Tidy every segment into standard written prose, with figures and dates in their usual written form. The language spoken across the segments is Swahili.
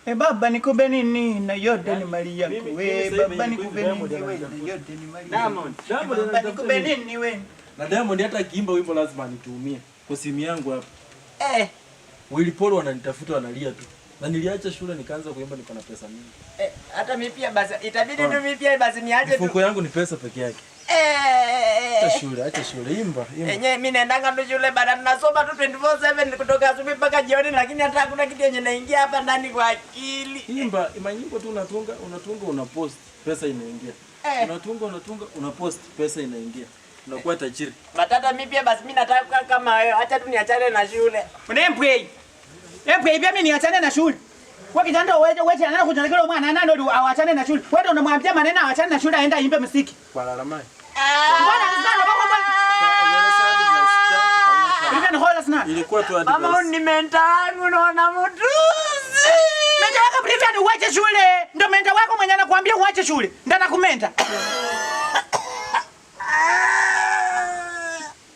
Baba nikupe nini na yote ni mali yako. Baba nikupe nini wewe na yote ni mali yako. Baba nikupe nini wewe? Na Diamond hata akiimba wimbo lazima nitumie kwa simu yangu hapa. Willy Paul wananitafuta wanalia tu. Na niliacha shule nikaanza kuimba niko na pesa mingi. Hata mimi pia basi itabidi tu mimi pia basi niache tu. Mfuko yangu ni pesa peke yake. Acha shule imba. Yenyewe mimi naendanga tu shule baada tunasoma tu 24/7 kutoka asubuhi mpaka jioni, lakini hata hakuna kitu yenye naingia hapa ndani kwa akili. Imba nyimbo tu unatunga unapost pesa inaingia. Unatunga unapost pesa inaingia. Unakuwa tajiri. Batata mimi pia basi mimi nataka kama wewe, acha tu niachane na shule. Unempwe. Pia mimi niachane na shule. Kwa kijana wewe anaenda kujonekea mwana nani ndio awachane na shule. Wewe ndio unamwambia maneno awachane na shule aenda imbe muziki. Kwa lalamai. Mbona nisana baba mbona? Ilikuwa tu advice. Mama nimenta wangu naona mtuzi. Menta wako Brian uache shule. Ndio menta wako mwenye anakuambia uache shule. Ndio anakumenta.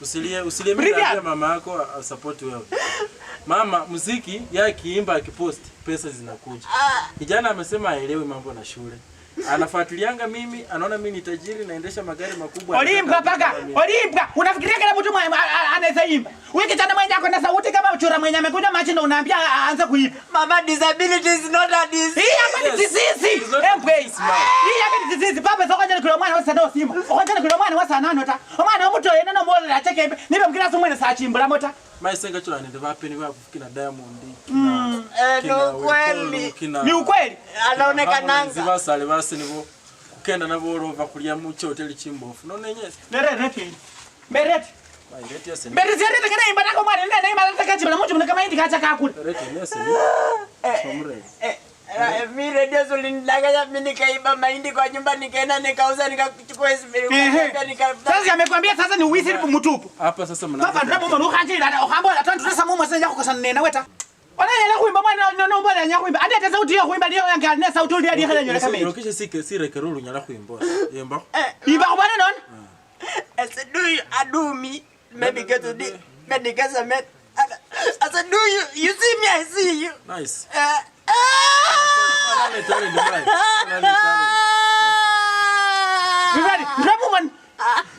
Usilie mimi mama yako support wewe. Mama muziki yake imba akipost pesa zinakuja. Kijana amesema haelewi mambo na shule. Anafuatilianga mimi, anaona mimi ni tajiri naendesha magari makubwa. Olimba paka. Unafikiria kila mtu anaweza imba. Wewe kijana mwenye ako na sauti kama uchura mwenye amekuja machi ndio unaambia aanze kuimba. Mama disability is not a disease. Hii hapa ni disease. Hii hapa ni disease. Baba soko jana kilo mwana wasa ndio simba. Okanja kilo mwana wasa nano ta. Mwana mtu yena no mole acheke nibe mkira sumu ene saa chimbula mota. Maisenga chula nende vapi ni wapi kina Diamond. No kweli. Ni ukweli. Anaonekana ziva sale basi nibo kukenda nabo rova kulia mu hotel Chimbofu. None nyese. Berete. Berete ngene imba nako mwana nene imba nataka chibula mtu mnaka mahindi kacha kakula. Berete nyese. Somre. Mimi radio zulindanganya mimi nikaiba mahindi kwa nyumba nikaenda nikauza nikachukua hizo sasa amekwambia sasa ni uwizi mtupu. Hapa sasa mna. Papa ndipo mbona ukajira okambola tantu sasa mumo sasa yako kasana nena weta. Wanaela kuimba mwana no mbona nya kuimba. Ande sauti yako kuimba ndio yanga ne sauti ndio hadi kale kama hiyo. Rokisha si rekerulu nyala kuimba. Yemba. Imba kwa bwana non? I said do you ado me maybe get to the medical met. I said do you see me I see you. Nice.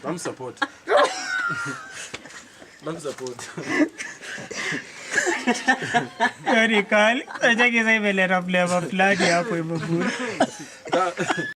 Don't support. Sorry, Carl. Acha kisa imeleta flavor fulani hapo hivyo.